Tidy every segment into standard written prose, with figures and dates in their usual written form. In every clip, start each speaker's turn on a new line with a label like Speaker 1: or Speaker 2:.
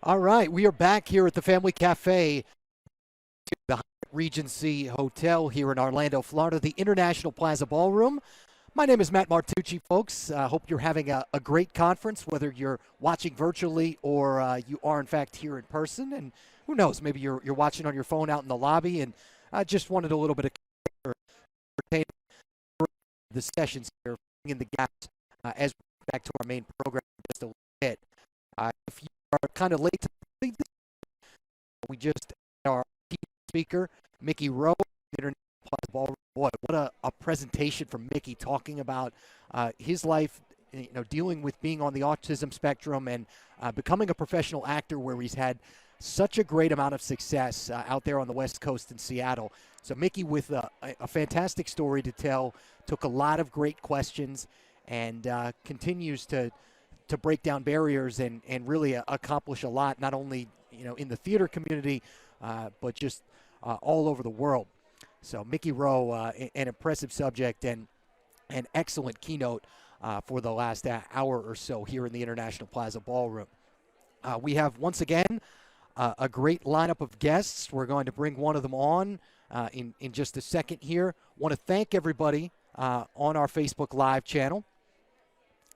Speaker 1: All right, we are back here at the Family Cafe, the Hyatt Regency Hotel here in Orlando, Florida, the International Plaza Ballroom. My name is Matt Martucci, folks. Hope you're having a great conference, whether you're watching virtually or you are, in fact, here in person. And who knows, maybe you're watching on your phone out in the lobby and just wanted a little bit of entertainment for the sessions here, filling in the gaps as we get back to our main program in just a little bit. If you are kind of late to the we just had our speaker, Mickey Rowe, International Plaza Ballroom. Boy, what a presentation from Mickey talking about his life, dealing with being on the autism spectrum and becoming a professional actor where he's had such a great amount of success out there on the West Coast in Seattle. So Mickey with a fantastic story to tell, took a lot of great questions, and continues to break down barriers and really accomplish a lot, not only in the theater community, but just all over the world. So Mickey Rowe, an impressive subject and an excellent keynote for the last hour or so here in the International Plaza Ballroom. We have, once again, a great lineup of guests. We're going to bring one of them on in just a second here. Want to thank everybody on our Facebook Live channel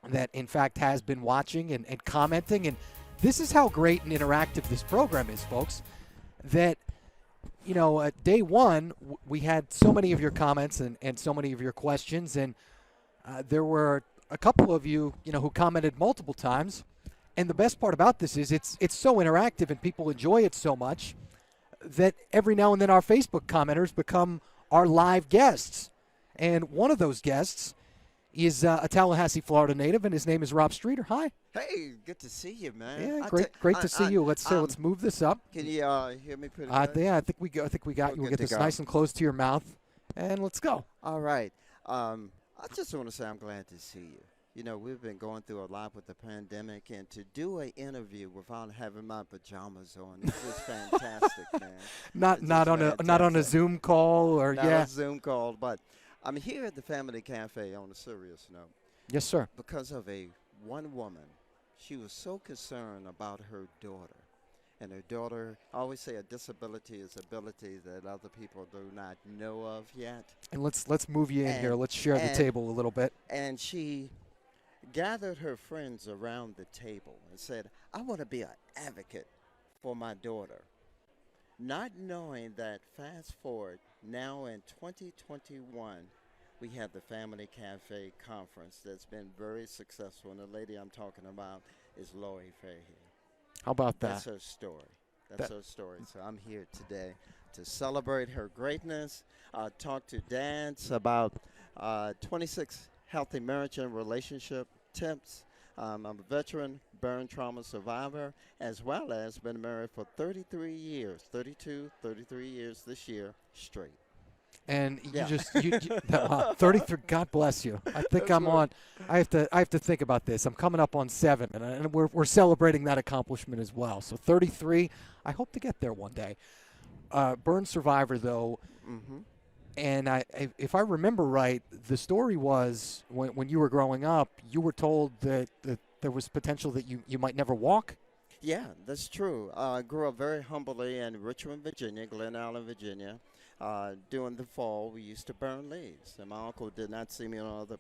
Speaker 1: that, in fact, has been watching and commenting. And this is how great and interactive this program is, folks, that day one, we had so many of your comments and so many of your questions, and there were a couple of you, who commented multiple times. And the best part about this is it's so interactive and people enjoy it so much that every now and then our Facebook commenters become our live guests. And one of those guests is a Tallahassee, Florida native, and his name is Rob Streeter. Hi.
Speaker 2: Hey, good to see you, man.
Speaker 1: Yeah, great to see you. Let's move this up.
Speaker 2: Can you hear me pretty good?
Speaker 1: Yeah, I think we got you. We'll get this nice and close to your mouth, and let's go.
Speaker 2: All right. I just want to say I'm glad to see you. We've been going through a lot with the pandemic, and to do an interview without having my pajamas on is just fantastic, man.
Speaker 1: Not on a Zoom call or
Speaker 2: not a Zoom call, but I'm here at the Family Cafe on a serious note.
Speaker 1: Yes, sir.
Speaker 2: Because of one woman. She was so concerned about her daughter. And her daughter, I always say a disability is ability that other people do not know of yet.
Speaker 1: And let's move you in here. Let's share the table a little bit.
Speaker 2: And she gathered her friends around the table and said, I want to be an advocate for my daughter. Not knowing that fast forward, now in 2021, we had the Family Cafe Conference that's been very successful, and the lady I'm talking about is Laurie Fahey.
Speaker 1: How about that?
Speaker 2: That's her story. That's her story. So I'm here today to celebrate her greatness, talk to dads about 26 healthy marriage and relationship tips. I'm a veteran burn trauma survivor, as well as been married for 33 years, 33 years this year straight.
Speaker 1: And you 33. God bless you. I think I'm on. I have to think about this. I'm coming up on 7, and we're celebrating that accomplishment as well. So 33. I hope to get there one day. Burn survivor though, and if I remember right, the story was when you were growing up, you were told that there was potential that you might never walk.
Speaker 2: Yeah, that's true. I grew up very humbly in Richmond, Virginia, Glen Allen, Virginia. During the fall, we used to burn leaves, and my uncle did not see me on another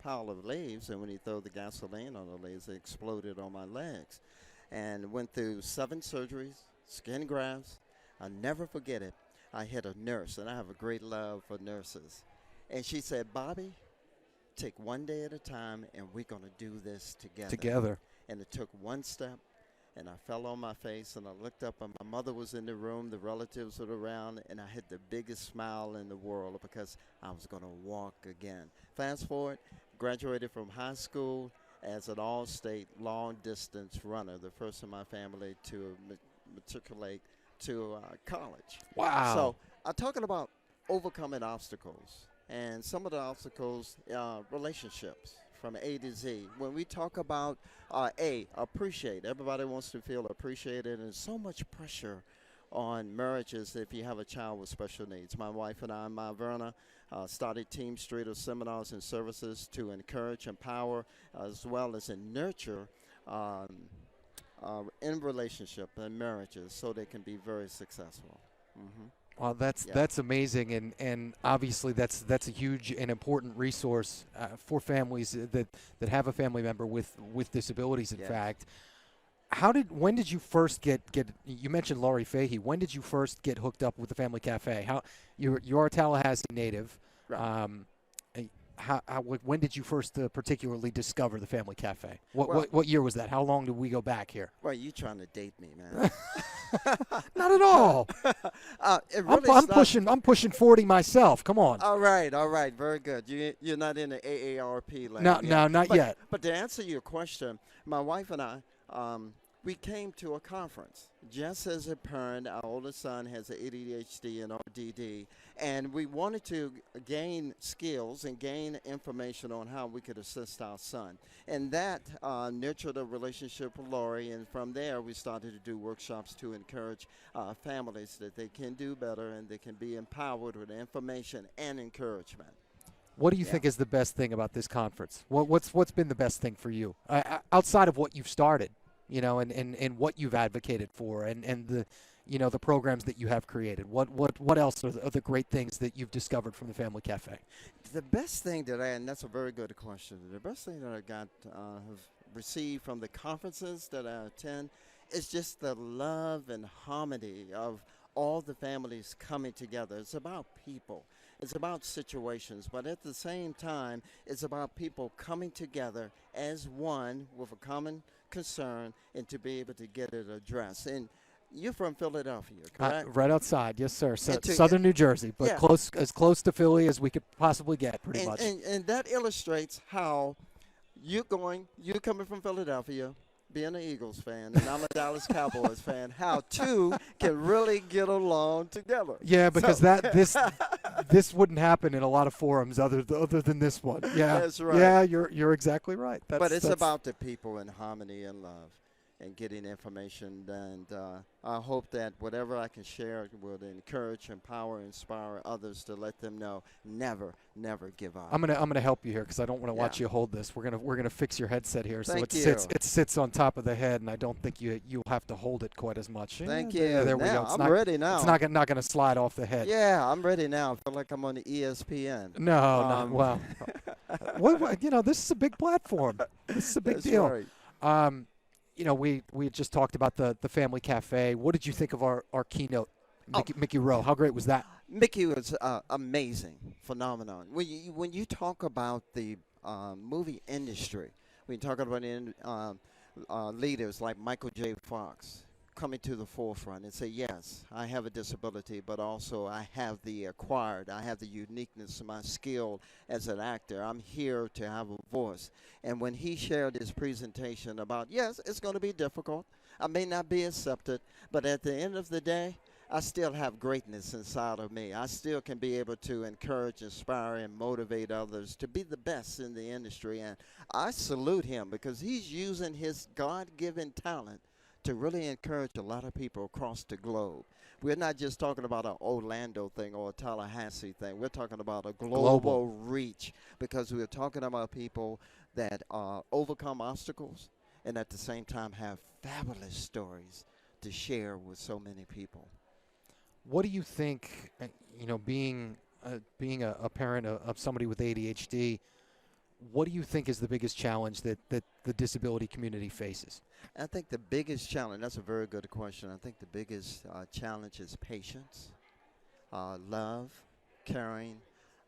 Speaker 2: pile of leaves, and when he threw the gasoline on the leaves, it exploded on my legs, and went through 7 surgeries, skin grafts. I'll never forget it. I hit a nurse, and I have a great love for nurses, and she said, Bobby, take one day at a time, and we're going to do this together. And it took one step. And I fell on my face, and I looked up, and my mother was in the room, the relatives were around, and I had the biggest smile in the world because I was going to walk again. Fast forward, graduated from high school as an all-state long-distance runner, the first in my family to matriculate to college.
Speaker 1: Wow.
Speaker 2: So I'm talking about overcoming obstacles, and some of the obstacles, relationships. From A to Z. When we talk about appreciate, everybody wants to feel appreciated, and there's so much pressure on marriages if you have a child with special needs. My wife and I, Ma Verna, started Team Street of seminars and services to encourage, empower, as well as nurture in relationship and marriages so they can be very successful. Hmm.
Speaker 1: Well,
Speaker 2: Yeah.
Speaker 1: that's amazing, and obviously that's a huge and important resource for families that have a family member with disabilities. In
Speaker 2: Yes.
Speaker 1: fact, when did you first get? You mentioned Laurie Fahey. When did you first get hooked up with the Family Cafe? How you're a Tallahassee native.
Speaker 2: Right.
Speaker 1: Um, when did you first particularly discover the Family Cafe?
Speaker 2: Well,
Speaker 1: What year was that? How long did we go back here?
Speaker 2: well, you trying to date me, man?
Speaker 1: Not at all.
Speaker 2: It really
Speaker 1: I'm pushing 40 myself. Come on.
Speaker 2: All right, very good. You're not in the AARP land.
Speaker 1: No,
Speaker 2: yet.
Speaker 1: no, not yet.
Speaker 2: But to answer your question, my wife and I, we came to a conference. Just as a parent, our oldest son has ADHD and RDD, and we wanted to gain skills and gain information on how we could assist our son. And that nurtured a relationship with Laurie, and from there we started to do workshops to encourage families that they can do better and they can be empowered with information and encouragement.
Speaker 1: What do you think is the best thing about this conference? What's been the best thing for you outside of what you've started, and what you've advocated for, and the, the programs that you have created? What else are the great things that you've discovered from the Family Cafe?
Speaker 2: The best thing that and that's a very good question. The best thing that I have received from the conferences that I attend is just the love and harmony of all the families coming together. It's about people. It's about situations, but at the same time, it's about people coming together as one with a common concern and to be able to get it addressed. And you're from Philadelphia, correct?
Speaker 1: Right outside, yes, sir.
Speaker 2: And
Speaker 1: Southern New Jersey, but
Speaker 2: yeah.
Speaker 1: as close to Philly as we could possibly get, pretty much.
Speaker 2: And that illustrates how you're coming from Philadelphia, being an Eagles fan, and I'm a Dallas Cowboys fan, how two can really get along together.
Speaker 1: Yeah, because this wouldn't happen in a lot of forums other than this one. Yeah,
Speaker 2: that's right.
Speaker 1: Yeah, you're exactly right.
Speaker 2: But it's about the people in harmony and love and getting information. And I hope that whatever I can share will encourage, empower, inspire others to let them know never give up.
Speaker 1: I'm gonna help you here because I don't want to watch you hold this. We're gonna fix your headset here so
Speaker 2: Thank
Speaker 1: it sits on top of the head, and I don't think you'll have to hold it quite as much.
Speaker 2: Thank you.
Speaker 1: There we go.
Speaker 2: I'm ready now.
Speaker 1: It's not gonna slide off the head.
Speaker 2: Yeah, I'm ready now. I feel like I'm on the ESPN.
Speaker 1: No. Well, this is a big platform. This is a big deal.
Speaker 2: Right.
Speaker 1: We had just talked about the Family Cafe. What did you think of our keynote, Mickey Rowe? How great was that?
Speaker 2: Mickey was amazing, phenomenon. When you talk about the movie industry, when you talk about leaders like Michael J. Fox coming to the forefront and say, yes, I have a disability, but also I have the uniqueness of my skill as an actor. I'm here to have a voice. And when he shared his presentation about, yes, it's going to be difficult. I may not be accepted, but at the end of the day, I still have greatness inside of me. I still can be able to encourage, inspire, and motivate others to be the best in the industry. And I salute him because he's using his God-given talent to really encourage a lot of people across the globe. We're not just talking about an Orlando thing or a Tallahassee thing. We're talking about a global reach because we're talking about people that overcome obstacles and at the same time have fabulous stories to share with so many people.
Speaker 1: What do you think, being a parent of somebody with ADHD, what do you think is the biggest challenge that the disability community faces?
Speaker 2: I think the biggest challenge, that's a very good question. I think the biggest challenge is patience, love, caring,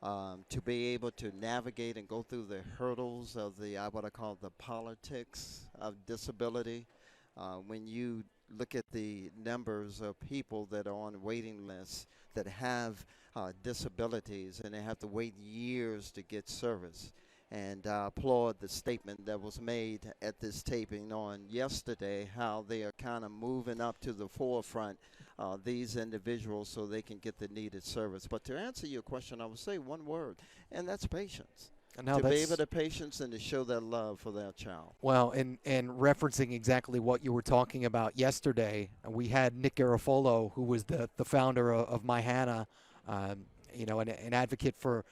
Speaker 2: to be able to navigate and go through the hurdles of what I call the politics of disability. When you look at the numbers of people that are on waiting lists that have disabilities and they have to wait years to get service. And I applaud the statement that was made at this taping on yesterday, how they are kind of moving up to the forefront, these individuals, so they can get the needed service. But to answer your question, I would say one word, and that's patience. To be able to patience and to show that love for their child.
Speaker 1: Well, and referencing exactly what you were talking about yesterday, we had Nick Garofolo, who was the founder of My Hannah, an advocate for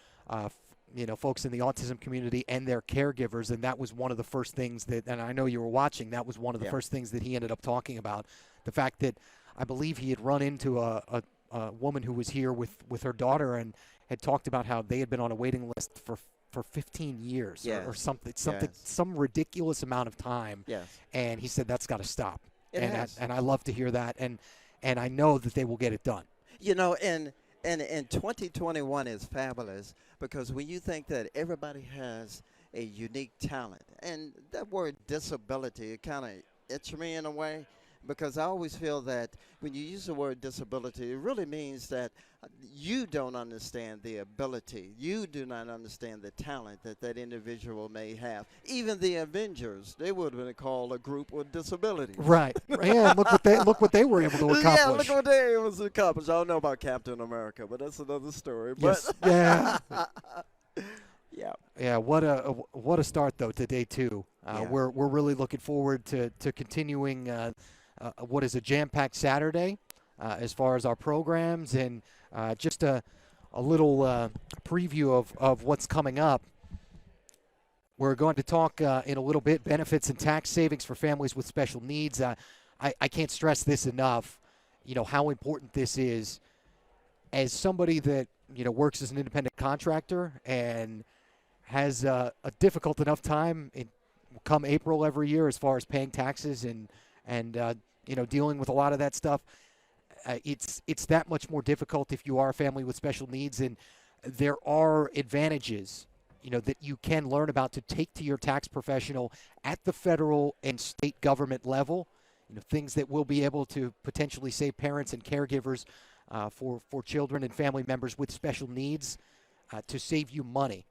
Speaker 1: folks in the autism community and their caregivers, and that was one of the first things that, and I know you were watching, that was one of the first things that he ended up talking about, the fact that I believe he had run into a woman who was here with her daughter and had talked about how they had been on a waiting list for 15 years or something, some ridiculous amount of time.
Speaker 2: Yes.
Speaker 1: And he said that's got to stop.
Speaker 2: And
Speaker 1: I love to hear that, and I know that they will get it done.
Speaker 2: And 2021 is fabulous because when you think that everybody has a unique talent, and that word disability, it kind of itches me in a way, because I always feel that when you use the word disability, it really means that you don't understand the ability. You do not understand the talent that individual may have. Even the Avengers, they would have been called a group with disabilities.
Speaker 1: Right. Yeah, look what they were able to accomplish.
Speaker 2: Yeah, look what they were able to accomplish. I don't know about Captain America, but that's another story.
Speaker 1: Yes. Yeah.
Speaker 2: Yeah.
Speaker 1: Yeah, what a start though to day 2. We're really looking forward to continuing what is a jam-packed Saturday as far as our programs, and just a little preview of what's coming up. We're going to talk in a little bit benefits and tax savings for families with special needs. I can't stress this enough, how important this is. As somebody that, works as an independent contractor and has a difficult enough time come April every year as far as paying taxes and dealing with a lot of that stuff, it's that much more difficult if you are a family with special needs. And there are advantages, that you can learn about to take to your tax professional at the federal and state government level. Things that will be able to potentially save parents and caregivers for children and family members with special needs, to save you money,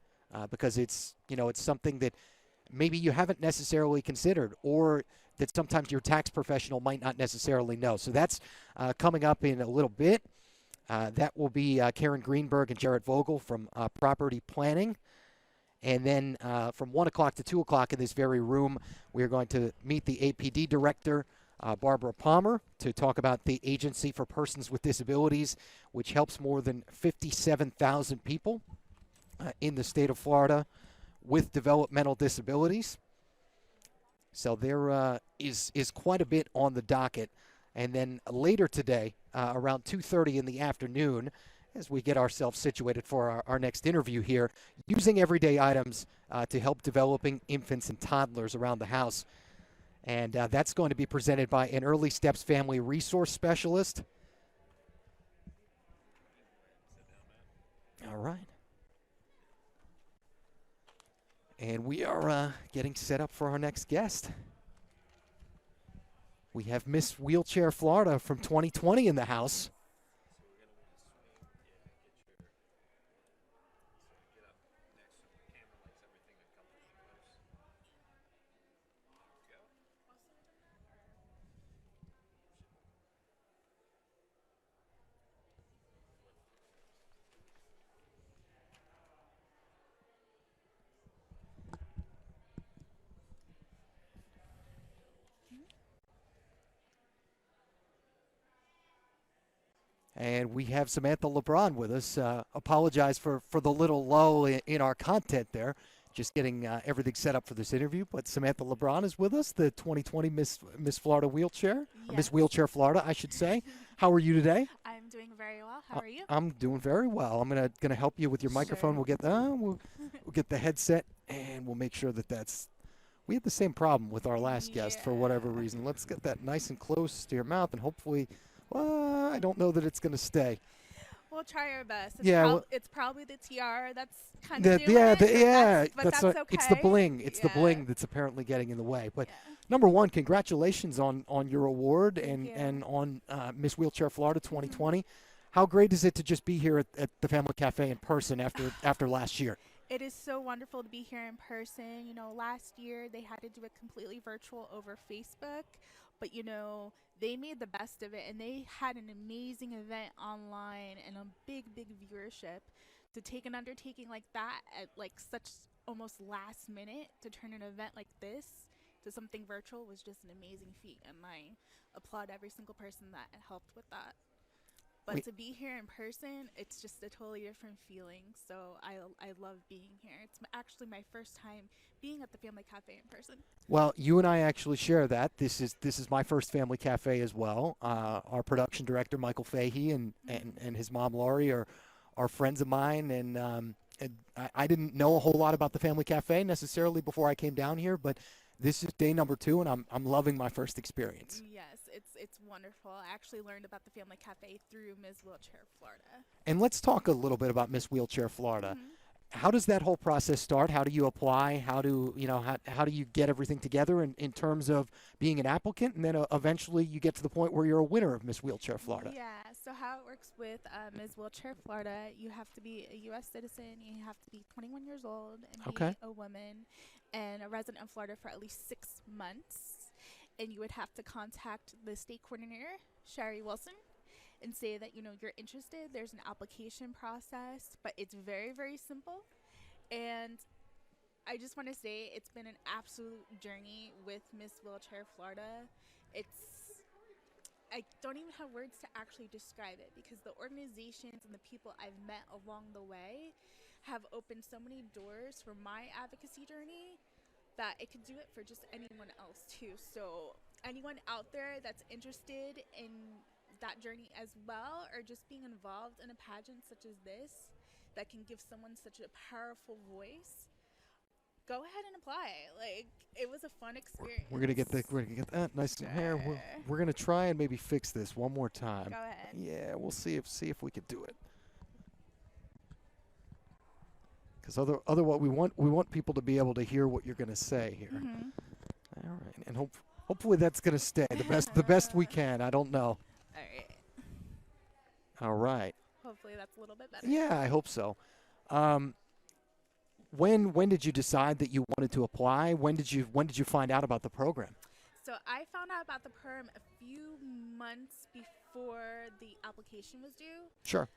Speaker 1: because it's something that maybe you haven't necessarily considered, or that sometimes your tax professional might not necessarily know. So that's coming up in a little bit. That will be Karen Greenberg and Jarrett Vogel from Property Planning. And then from 1 o'clock to 2 o'clock in this very room, we're going to meet the APD director, Barbara Palmer, to talk about the Agency for Persons with Disabilities, which helps more than 57,000 people in the state of Florida with developmental disabilities. So there is quite a bit on the docket. And then later today, around 2:30 in the afternoon, as we get ourselves situated for our next interview here, using everyday items to help developing infants and toddlers around the house. And that's going to be presented by an Early Steps Family Resource Specialist. All right. And we are getting set up for our next guest. We have Miss Wheelchair Florida from 2020 in the house. And we have Samantha LeBron with us. Apologize for the little lull in our content there. Just getting everything set up for this interview. But Samantha LeBron is with us, the 2020 Miss Florida Wheelchair. Yes. Miss Wheelchair Florida, I should say. How are you today?
Speaker 3: I'm doing very well. How are you?
Speaker 1: I'm doing very well. I'm gonna help you with your microphone.
Speaker 3: Sure.
Speaker 1: We'll get the headset, and we'll make sure that's. We had the same problem with our last guest for whatever reason. Let's get that nice and close to your mouth, and hopefully. Well, I don't know that it's going to stay.
Speaker 3: We'll try our best. It's probably the tiara that's kind of that's okay.
Speaker 1: It's the bling. It's the bling that's apparently getting in the way. But number one, congratulations on your award and on Miss Wheelchair Florida 2020. How great is it to just be here at the Family Cafe in person after last year?
Speaker 3: It is so wonderful to be here in person. Last year they had to do it completely virtual over Facebook, but they made the best of it, and they had an amazing event online and a big viewership. To take an undertaking like that at such almost last minute, to turn an event like this to something virtual, was just an amazing feat, and I applaud every single person that helped with that. But to be here in person, it's just a totally different feeling. So I love being here. It's actually my first time being at the Family Cafe in person.
Speaker 1: Well, you and I actually share that. This is my first family cafe as well. Our production director, Michael Fahey, and his mom, Laurie, are friends of mine. And I didn't know a whole lot about the family cafe necessarily before I came down here, but this is day number 2, and I'm loving my first experience.
Speaker 3: Yes, it's wonderful. I actually learned about the Family Cafe through Ms. Wheelchair Florida.
Speaker 1: And let's talk a little bit about Miss Wheelchair Florida.
Speaker 3: Mm-hmm.
Speaker 1: How does that whole process start? How do you apply? How do you get everything together in terms of being an applicant, and then eventually you get to the point where you're a winner of Miss Wheelchair Florida?
Speaker 3: Yeah, so how it works with Ms. Wheelchair Florida, you have to be a U.S. citizen, you have to be 21 years old, and
Speaker 1: Okay.
Speaker 3: be a woman, and a resident of Florida for at least 6 months. And you would have to contact the state coordinator, Sherry Wilson, and say that you're interested. There's an application process, but it's very, very simple. And I just want to say it's been an absolute journey with Miss Wheelchair Florida. I don't even have words to actually describe it, because the organizations and the people I've met along the way have opened so many doors for my advocacy journey that it could do it for just anyone else too. So anyone out there that's interested in that journey as well, or just being involved in a pageant such as this that can give someone such a powerful voice, go ahead and apply. Like, it was a fun experience.
Speaker 1: We're gonna get that nice and hair. We're gonna try and maybe fix this one more time.
Speaker 3: Go ahead.
Speaker 1: Yeah, we'll see if we could do it. Because otherwise we want people to be able to hear what you're gonna say here.
Speaker 3: Mm-hmm.
Speaker 1: All right, and hopefully that's gonna stay the best we can. I don't know.
Speaker 3: All right.
Speaker 1: All right.
Speaker 3: Hopefully that's a little bit better.
Speaker 1: Yeah, I hope so. When did you decide that you wanted to apply? When did you find out about the program?
Speaker 3: So I found out about the program a few months before the application was due.
Speaker 1: Sure.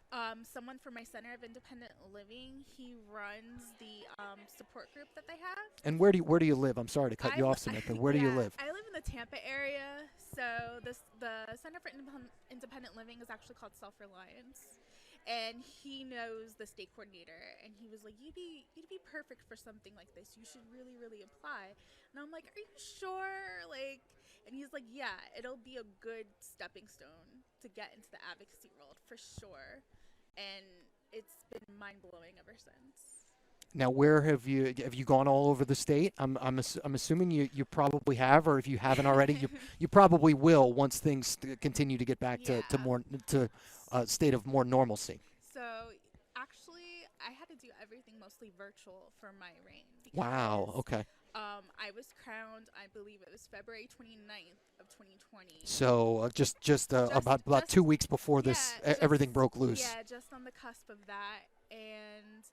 Speaker 3: Someone from my Center of Independent Living, he runs the support group that they have.
Speaker 1: And where do you live? I'm sorry to cut you off, Samantha. Where do you live?
Speaker 3: I live in the Tampa area. So the Center for Independent Living is actually called Self-Reliance. And he knows the state coordinator, and he was like, you'd be perfect for something like this. You should really, really apply. And I'm like, are you sure? Like, and he's like, yeah, it'll be a good stepping stone to get into the advocacy world for sure. And it's been mind blowing ever since.
Speaker 1: Now, where have you gone all over the state? I'm assuming you probably have, or if you haven't already, you probably will once things continue to get back to a state of more normalcy.
Speaker 3: So actually, I had to do everything mostly virtual for my reign.
Speaker 1: Wow. Okay.
Speaker 3: I was crowned, I believe it was February 29th of 2020.
Speaker 1: So just about 2 weeks before this, everything broke loose.
Speaker 3: Yeah, just on the cusp of that. And,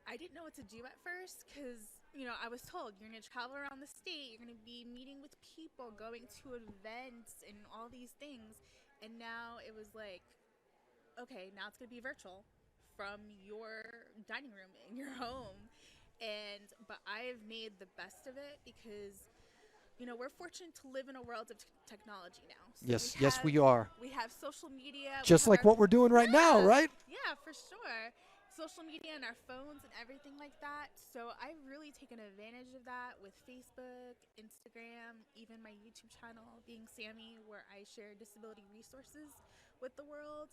Speaker 3: I didn't know what to do at first because, I was told you're going to travel around the state, you're going to be meeting with people, going to events and all these things. And now it was like, okay, now it's going to be virtual from your dining room in your home. But I've made the best of it because, we're fortunate to live in a world of technology now. So
Speaker 1: yes, we are.
Speaker 3: We have social media.
Speaker 1: Just like what we're doing right now, right?
Speaker 3: Yeah, for sure. Social media and our phones and everything like that. So I've really taken advantage of that with Facebook, Instagram, even my YouTube channel, Being Sammy, where I share disability resources with the world.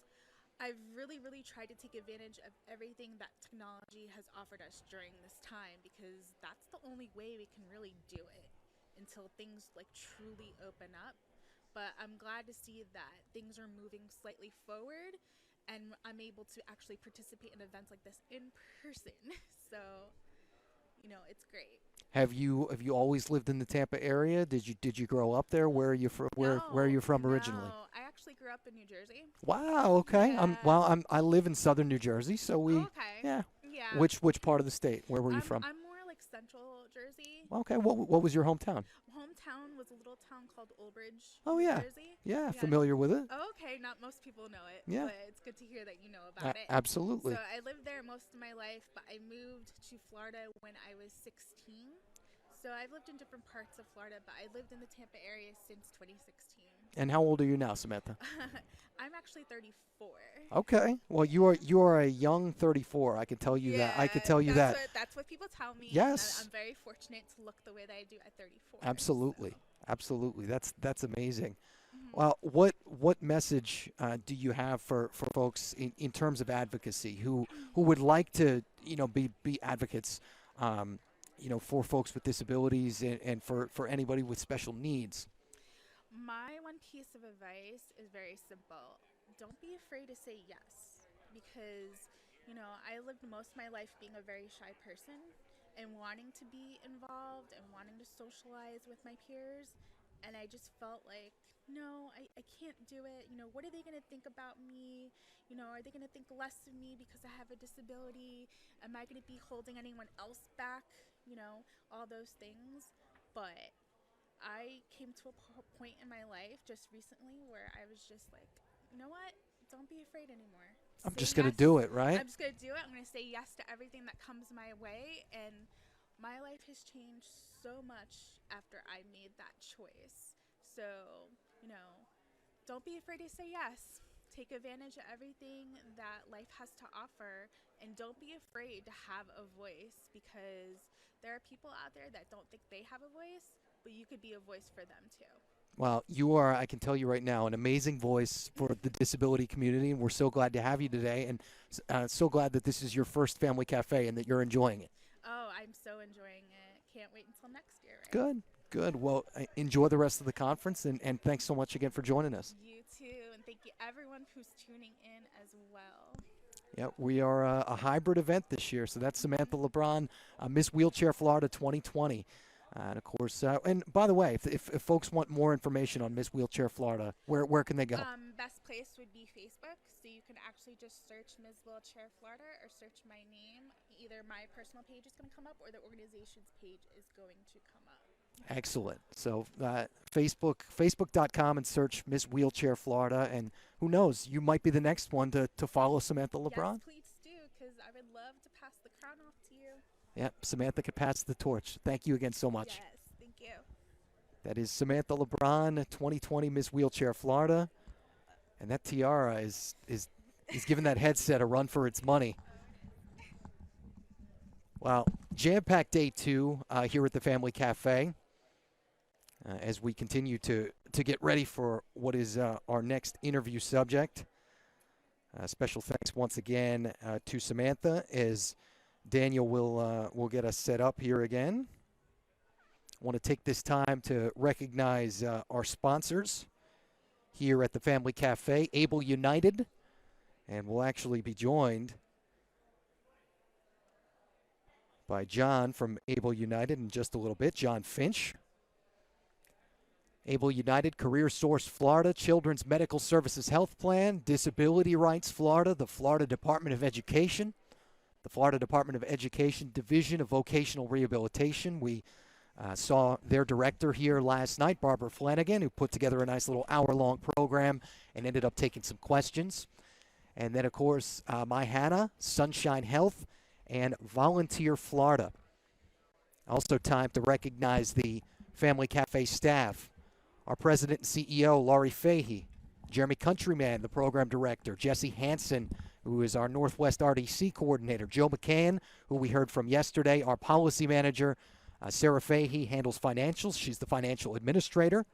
Speaker 3: I've really, really tried to take advantage of everything that technology has offered us during this time, because that's the only way we can really do it until things truly open up. But I'm glad to see that things are moving slightly forward, and I'm able to actually participate in events like this in person. So, it's great.
Speaker 1: Have you always lived in the Tampa area? Did you grow up there? Where are you from? Where are you from originally?
Speaker 3: No, I actually grew up in New Jersey.
Speaker 1: Wow. Okay.
Speaker 3: Yeah.
Speaker 1: I live in southern New Jersey, so we.
Speaker 3: Okay.
Speaker 1: Yeah.
Speaker 3: Yeah.
Speaker 1: Which part of the state? Where were you from?
Speaker 3: I'm more like central Jersey.
Speaker 1: Okay. What was your hometown?
Speaker 3: Hometown was a little town called Old Bridge,
Speaker 1: Oh
Speaker 3: New
Speaker 1: yeah.
Speaker 3: Jersey.
Speaker 1: Yeah. Familiar with it?
Speaker 3: Oh, okay, not most people know it.
Speaker 1: Yeah.
Speaker 3: But it's good to hear that you know about it.
Speaker 1: Absolutely.
Speaker 3: So I lived there most of my life, but I moved to Florida when I was 16. So I've lived in different parts of Florida, but I lived in the Tampa area since 2016.
Speaker 1: And how old are you now, Samantha?
Speaker 3: I'm actually 34.
Speaker 1: Okay. Well, you are a young 34. I can tell you that. I can tell you that.
Speaker 3: That's what people tell me.
Speaker 1: Yes.
Speaker 3: And I'm very fortunate to look the way that I do at 34.
Speaker 1: Absolutely.
Speaker 3: So.
Speaker 1: Absolutely. That's amazing.
Speaker 3: Mhm.
Speaker 1: Well, what message do you have for folks in terms of advocacy who would like to be advocates, for folks with disabilities and for anybody with special needs?
Speaker 3: My one piece of advice is very simple. Don't be afraid to say yes because, I lived most of my life being a very shy person and wanting to be involved and wanting to socialize with my peers. And I just felt like, no, I can't do it. What are they going to think about me? Are they going to think less of me because I have a disability? Am I going to be holding anyone else back? All those things. But I came to a point in my life just recently where I was just like, you know what? Don't be afraid anymore.
Speaker 1: I'm
Speaker 3: Say
Speaker 1: just gonna
Speaker 3: yes.
Speaker 1: do it, right?
Speaker 3: I'm just going to do it. I'm going to say yes to everything that comes my way. And my life has changed so much after I made that choice. So, don't be afraid to say yes. Take advantage of everything that life has to offer. And don't be afraid to have a voice because there are people out there that don't think they have a voice, but you could be a voice for them too.
Speaker 1: Well, you are, I can tell you right now, an amazing voice for the disability community, and we're so glad to have you today, and so glad that this is your first Family Cafe and that you're enjoying it.
Speaker 3: Oh, I'm so enjoying it. Can't wait until next year, right?
Speaker 1: Good, good. Well, enjoy the rest of the conference, and thanks so much again for joining us.
Speaker 3: You too, and thank you everyone who's tuning in as well.
Speaker 1: Yeah, we are a hybrid event this year, so that's Samantha LeBron, Miss Wheelchair Florida 2020. And of course, and by the way, if folks want more information on Miss Wheelchair Florida, where can they go?
Speaker 3: Best place would be Facebook, so you can actually just search Ms. Wheelchair Florida or search my name. Either my personal page is going to come up or the organization's page is going to come up.
Speaker 1: Excellent. So Facebook.com and search Miss Wheelchair Florida, and who knows, you might be the next one to follow Samantha LeBron.
Speaker 3: Yes, please do, because I would love to pass the crown off to you.
Speaker 1: Yep, Samantha could pass the torch. Thank you again so much.
Speaker 3: Yes, thank you.
Speaker 1: That is Samantha LeBron, 2020 Miss Wheelchair Florida. And that tiara is giving that headset a run for its money. Wow, jam-packed day 2 here at the Family Cafe as we continue to get ready for what is our next interview subject. Special thanks once again to Samantha as Daniel will get us set up here again. I want to take this time to recognize our sponsors here at the Family Cafe, Able United, and we'll actually be joined by John from Able United in just a little bit, John Finch. Able United, Career Source Florida, Children's Medical Services Health Plan, Disability Rights Florida, the Florida Department of Education, the Florida Department of Education Division of Vocational Rehabilitation. We saw their director here last night, Barbara Flanagan, who put together a nice little hour-long program and ended up taking some questions. And then, of course, My Hannah, Sunshine Health, and Volunteer Florida. Also time to recognize the Family Cafe staff. Our president and CEO, Laurie Fahey, Jeremy Countryman, the program director, Jesse Hansen, who is our Northwest RDC coordinator, Joe McCann, who we heard from yesterday, our policy manager, Sarah Fahey handles financials. She's the financial administrator.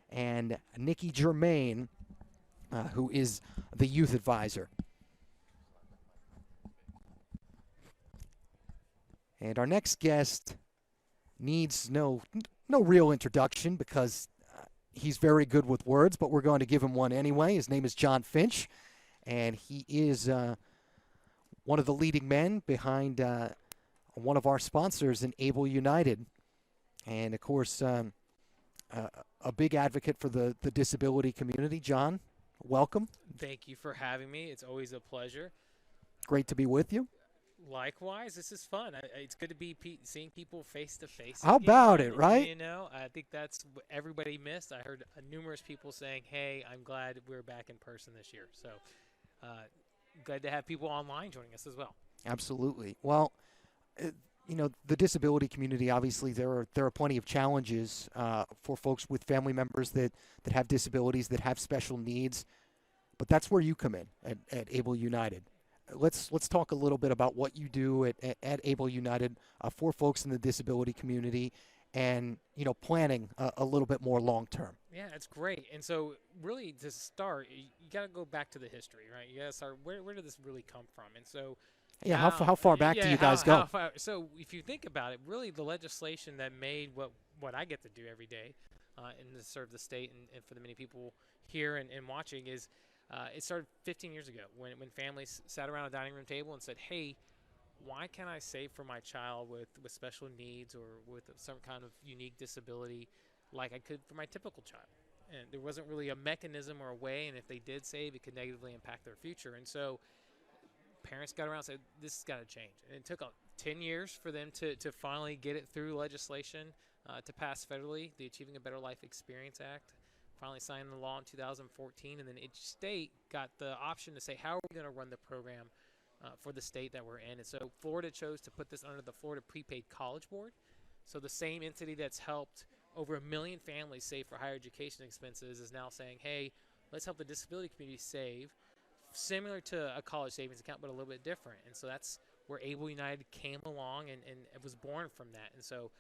Speaker 1: And Nikki Germain, who is the youth advisor. And our next guest needs no real introduction because he's very good with words, but we're going to give him one anyway. His name is John Finch, and he is one of the leading men behind one of our sponsors in Able United. And, of course, a big advocate for the disability community. John, welcome.
Speaker 4: Thank you for having me. It's always a pleasure.
Speaker 1: Great to be with you.
Speaker 4: Likewise, this is fun. It's good to be seeing people face to face.
Speaker 1: How about it, right?
Speaker 4: You know, I think that's what everybody missed. I heard numerous people saying, "Hey, I'm glad we're back in person this year." So, glad to have people online joining us as well.
Speaker 1: Absolutely. Well, the disability community, obviously there are plenty of challenges for folks with family members that have disabilities, that have special needs, but that's where you come in at Able United. Let's talk a little bit about what you do at Able United for folks in the disability community, and planning a little bit more long term.
Speaker 4: Yeah, it's great. And so, really, to start, you got to go back to the history, right? You got to start where did this really come from? And so,
Speaker 1: Yeah, how far back do you guys go?
Speaker 4: So, if you think about it, really, the legislation that made what I get to do every day, and to serve the state and for the many people here and watching is, it started 15 years ago when families sat around a dining room table and said, "Hey, why can't I save for my child with special needs or with some kind of unique disability like I could for my typical child?" And there wasn't really a mechanism or a way, and if they did save, it could negatively impact their future. And so parents got around and said, this has got to change. And it took 10 years for them to finally get it through legislation to pass federally, the Achieving a Better Life Experience Act. Finally signed the law in 2014, and then each state got the option to say, how are we going to run the program for the state that we're in? And so Florida chose to put this under the Florida Prepaid College Board. So the same entity that's helped over 1 million families save for higher education expenses is now saying, hey, let's help the disability community save, similar to a college savings account, but a little bit different. And so that's where Able United came along, and it was born from that. And so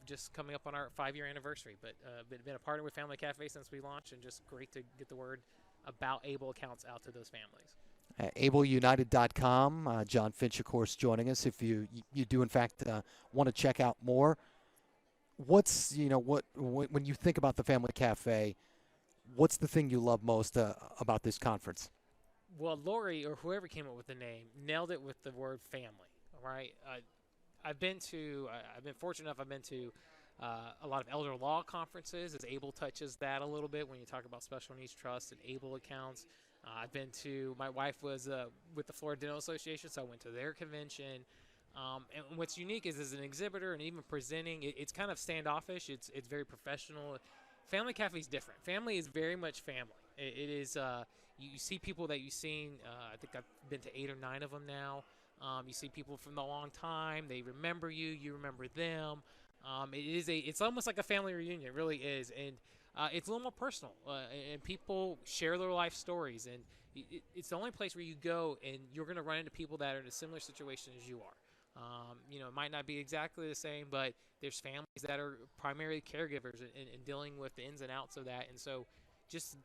Speaker 4: just coming up on our 5-year anniversary, but been a partner with Family Cafe since we launched, and just great to get the word about Able accounts out to those families.
Speaker 1: AbleUnited.com. John Finch, of course, joining us. If you do, in fact, want to check out more, what's, when you think about the Family Cafe, what's the thing you love most about this conference?
Speaker 4: Well, Laurie, or whoever came up with the name, nailed it with the word family, all right? I've been fortunate enough, I've been to a lot of elder law conferences, as Able touches that a little bit when you talk about special needs trusts and Able accounts. I've been to, my wife was with the Florida Dental Association, so I went to their convention. And what's unique is, as an exhibitor and even presenting, it's kind of standoffish. It's very professional. Family Cafe is different. Family is very much family. It is, you see people that you've seen, I think I've been to 8 or 9 of them now. You see people from the long time. They remember you. You remember them. It's almost like a family reunion. It really is. And it's a little more personal, and people share their life stories, and it's the only place where you go and you're going to run into people that are in a similar situation as you are. It might not be exactly the same, but there's families that are primarily caregivers and dealing with the ins and outs of that. And so just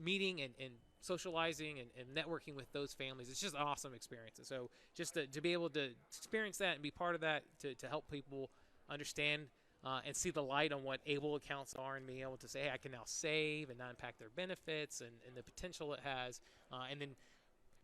Speaker 4: meeting and socializing and networking with those families, it's just an awesome experience. And so just to be able to experience that and be part of that, to help people understand and see the light on what Able accounts are, and being able to say, hey, I can now save and not impact their benefits and the potential it has. And then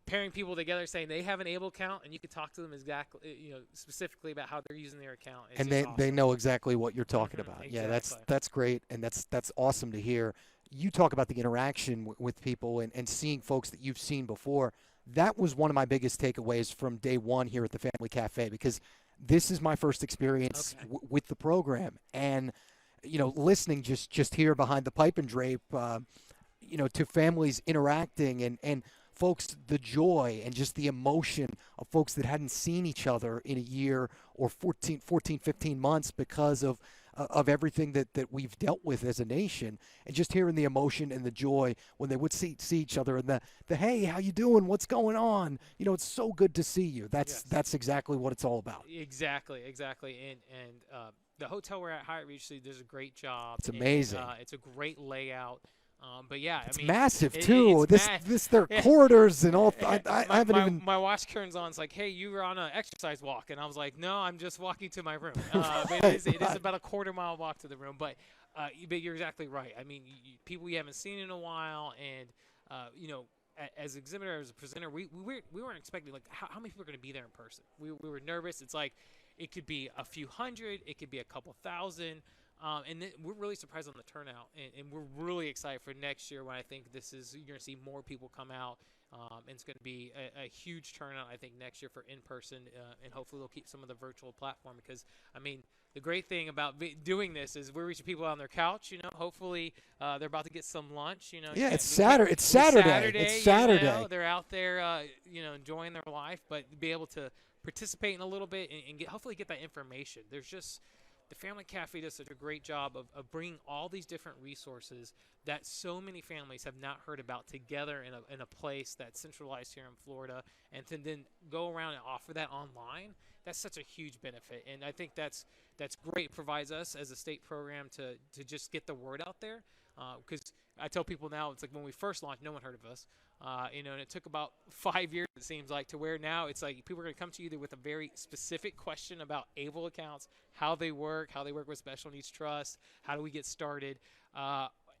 Speaker 4: pairing people together, saying they have an Able account, and you can talk to them exactly, specifically about how they're using their account. It's
Speaker 1: and
Speaker 4: awesome.
Speaker 1: they know exactly what you're talking about.
Speaker 4: Exactly.
Speaker 1: Yeah, that's great, and that's awesome to hear. You talk about the interaction with people and seeing folks that you've seen before. That was one of my biggest takeaways from day one here at the Family Cafe, because this is my first experience with the program, and listening just here behind the pipe and drape, to families interacting and folks, the joy and just the emotion of folks that hadn't seen each other in a year or 14, 15 months because of everything that we've dealt with as a nation, and just hearing the emotion and the joy when they would see each other, and the hey, how you doing, what's going on, it's so good to see you. That's exactly what it's all about.
Speaker 4: Exactly. And the hotel we're at, Hyatt Regency, does a great job.
Speaker 1: It's amazing.
Speaker 4: And, it's a great layout. But yeah,
Speaker 1: it's
Speaker 4: I mean,
Speaker 1: massive too.
Speaker 4: It's
Speaker 1: their corridors and all. I haven't even.
Speaker 4: My watch turns on. It's like, hey, you were on an exercise walk, and I was like, no, I'm just walking to my room. But it is about a quarter-mile walk to the room. But you're exactly right. I mean, people you haven't seen in a while, and as exhibitor, as a presenter, we weren't expecting, like, how many people are going to be there in person. We were nervous. It's like it could be a few hundred, it could be a couple thousand. And we're really surprised on the turnout, and we're really excited for next year, when I think you're going to see more people come out, and it's going to be a huge turnout, I think, next year for in-person, and hopefully they'll keep some of the virtual platform, because, I mean, the great thing about doing this is we're reaching people on their couch, hopefully they're about to get some lunch,
Speaker 1: Yeah, it's Saturday. It's Saturday.
Speaker 4: They're out there, enjoying their life, but be able to participate in a little bit and hopefully get that information. There's just the Family Cafe does such a great job of bringing all these different resources that so many families have not heard about together in a place that's centralized here in Florida, and to then go around and offer that online. That's such a huge benefit, and I think that's great. It provides us as a state program to just get the word out there, because I tell people now, it's like when we first launched, no one heard of us. And it took about 5 years, it seems like, to where now it's like people are going to come to you either with a very specific question about ABLE accounts, how they work with special needs trust, how do we get started,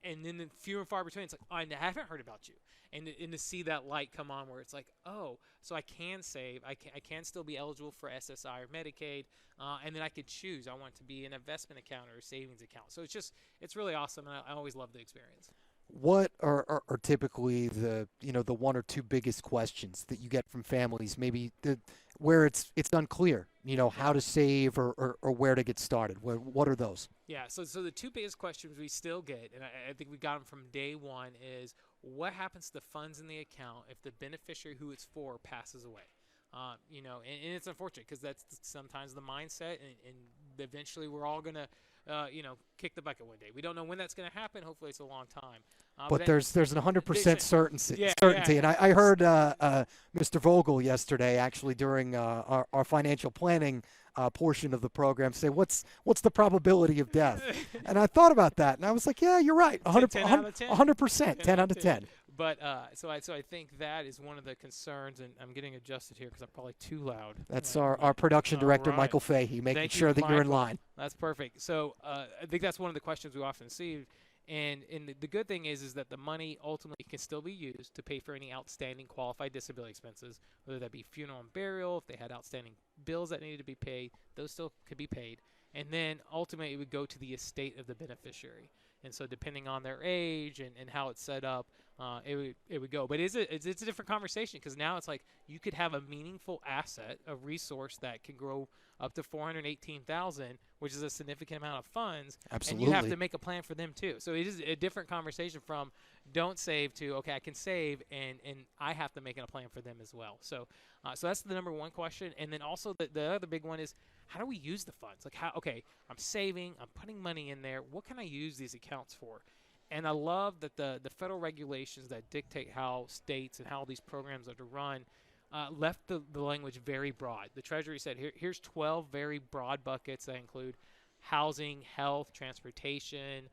Speaker 4: and then few and far between, it's like, I haven't heard about you. And to see that light come on where it's like, oh, so I can save, I can still be eligible for SSI or Medicaid, and then I could choose. I want it to be an investment account or a savings account. So it's really awesome, and I always love the experience.
Speaker 1: What are typically the one or two biggest questions that you get from families, maybe where it's unclear, how to save or where to get started? What are those?
Speaker 4: Yeah, so the two biggest questions we still get, and I think we got them from day one, is what happens to the funds in the account if the beneficiary who it's for passes away? And it's unfortunate because that's sometimes the mindset, and eventually we're all going to kick the bucket one day. We don't know when that's going to happen. Hopefully it's a long time.
Speaker 1: But there's an 100% certainty.
Speaker 4: Yeah.
Speaker 1: And I heard Mr. Vogel yesterday, actually during our financial planning portion of the program, say, what's the probability of death? And I thought about that, and I was like, yeah, you're right, 100%, 10 out of 10.
Speaker 4: But so I think that is one of the concerns, and I'm getting adjusted here because I'm probably too loud.
Speaker 1: That's our production director,
Speaker 4: right.
Speaker 1: Michael Fahey, making
Speaker 4: Thank
Speaker 1: sure
Speaker 4: you,
Speaker 1: that you're in
Speaker 4: Michael.
Speaker 1: line.
Speaker 4: That's perfect. So I think that's one of the questions we often see. And the good thing is that the money ultimately can still be used to pay for any outstanding qualified disability expenses, whether that be funeral and burial. If they had outstanding bills that needed to be paid, those still could be paid. And then ultimately it would go to the estate of the beneficiary. And so depending on their age and how it's set up, it would go. But it's a different conversation, because now it's like you could have a meaningful asset, a resource that can grow up to $418,000, which is a significant amount of funds.
Speaker 1: Absolutely.
Speaker 4: And you have to make a plan for them too. So it is a different conversation from don't save to, okay, I can save, and I have to make a plan for them as well. So that's the number one question. And then also the other big one is, how do we use the funds? Like, okay, I'm saving, I'm putting money in there. What can I use these accounts for? And I love that the federal regulations that dictate how states and how these programs are to run left the language very broad. The Treasury said, here's 12 very broad buckets that include housing, health, transportation,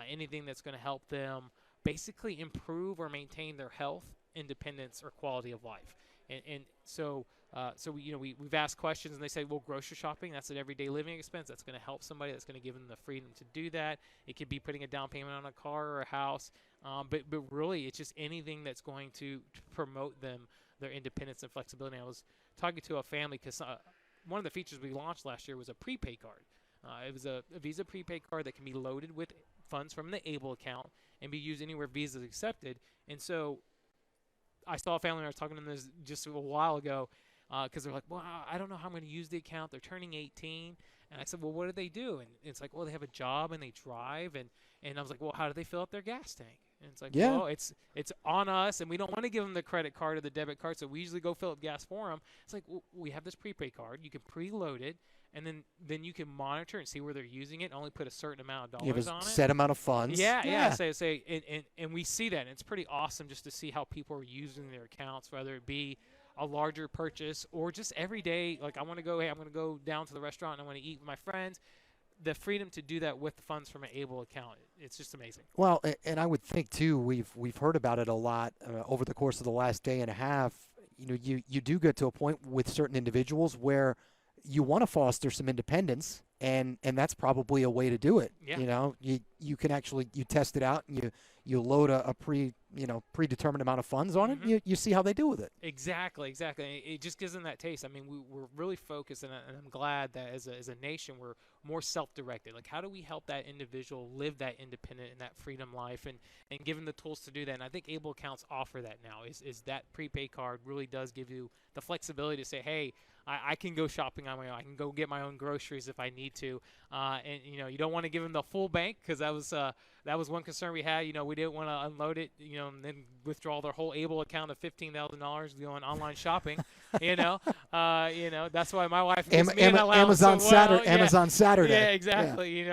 Speaker 4: anything that's going to help them basically improve or maintain their health, independence, or quality of life. And so we've asked questions, and they say, well, grocery shopping, that's an everyday living expense. That's going to help somebody. That's going to give them the freedom to do that. It could be putting a down payment on a car or a house. But really, it's just anything that's going to promote them, their independence and flexibility. I was talking to a family because one of the features we launched last year was a prepaid card. It was a Visa prepaid card that can be loaded with funds from the ABLE account and be used anywhere Visa is accepted. And so I saw a family, I was talking to them this just a while ago, because they're like, well, I don't know how I'm going to use the account. They're turning 18. And I said, well, what do they do? And it's like, well, they have a job and they drive. And I was like, well, how do they fill up their gas tank? And it's like,
Speaker 1: yeah.
Speaker 4: well, it's on us, and we don't want to give them the credit card or the debit card, so we usually go fill up gas for them. It's like, well, we have this prepaid card. You can preload it, and then you can monitor and see where they're using it, and only put a certain amount of dollars on it.
Speaker 1: Set amount of funds.
Speaker 4: Yeah. And we see that, and it's pretty awesome just to see how people are using their accounts, whether it be a larger purchase or just every day, like I'm going to go down to the restaurant and I want to eat with my friends. The freedom to do that with the funds from an ABLE account, it's just amazing.
Speaker 1: Well, and I would think too, we've heard about it a lot over the course of the last day and a half. You do get to a point with certain individuals where you want to foster some independence, and that's probably a way to do it.
Speaker 4: Yeah.
Speaker 1: You can actually test it out, and you load a predetermined amount of funds on it.
Speaker 4: Mm-hmm.
Speaker 1: You see how they do with it.
Speaker 4: Exactly. It just gives them that taste. I mean, we're really focused, and I'm glad that as a nation we're more self-directed. Like, how do we help that individual live that independent and that freedom life, and give them the tools to do that? And I think ABLE accounts offer that now. Is that prepaid card really does give you the flexibility to say, hey, I can go shopping on my own. I can go get my own groceries if I need to. And you don't want to give them the full bank, because that was that was one concern we had. We didn't want to unload it, and then withdraw their whole Able account of $15,000 going online shopping. That's why my wife gives me an allowance.
Speaker 1: Amazon
Speaker 4: so well.
Speaker 1: Saturday. Amazon Saturday.
Speaker 4: Yeah, exactly.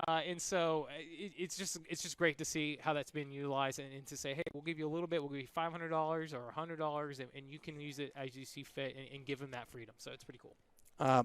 Speaker 4: And so it's just great to see how that's been utilized, and to say, hey, we'll give you a little bit, we'll give you $500 or $100, and you can use it as you see fit, and give them that freedom. So it's pretty cool.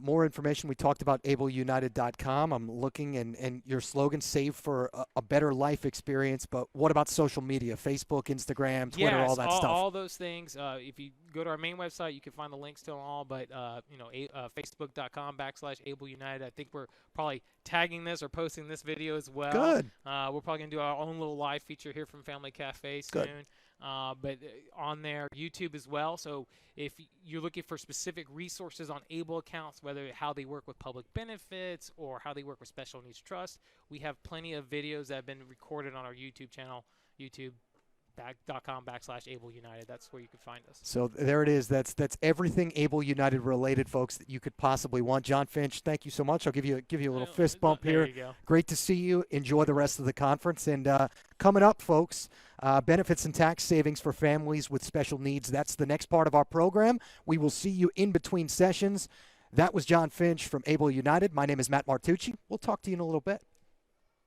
Speaker 1: More information, we talked about ableunited.com. I'm looking, and your slogan, save for a better life experience. But what about social media, Facebook, Instagram, Twitter, all that stuff?
Speaker 4: All those things. If you go to our main website, you can find the links to them all. But, facebook.com/ableunited. I think we're probably tagging this or posting this video as well.
Speaker 1: Good.
Speaker 4: We're probably going to do our own little live feature here from Family Cafe soon.
Speaker 1: Good.
Speaker 4: But on there, YouTube as well. So if you're looking for specific resources on ABLE accounts, whether how they work with public benefits or how they work with special needs trust, we have plenty of videos that have been recorded on our YouTube channel, youtube.com/AbleUnited. That's where you can find us.
Speaker 1: So there it is. That's everything Able United related, folks, that you could possibly want. John Finch, thank you so much. I'll give you a little fist bump here.
Speaker 4: There you go.
Speaker 1: Great to see you. Enjoy the rest of the conference. And coming up, folks, benefits and tax savings for families with special needs. That's the next part of our program. We will see you in between sessions. That was John Finch from Able United. My name is Matt Martucci. We'll talk to you in a little bit.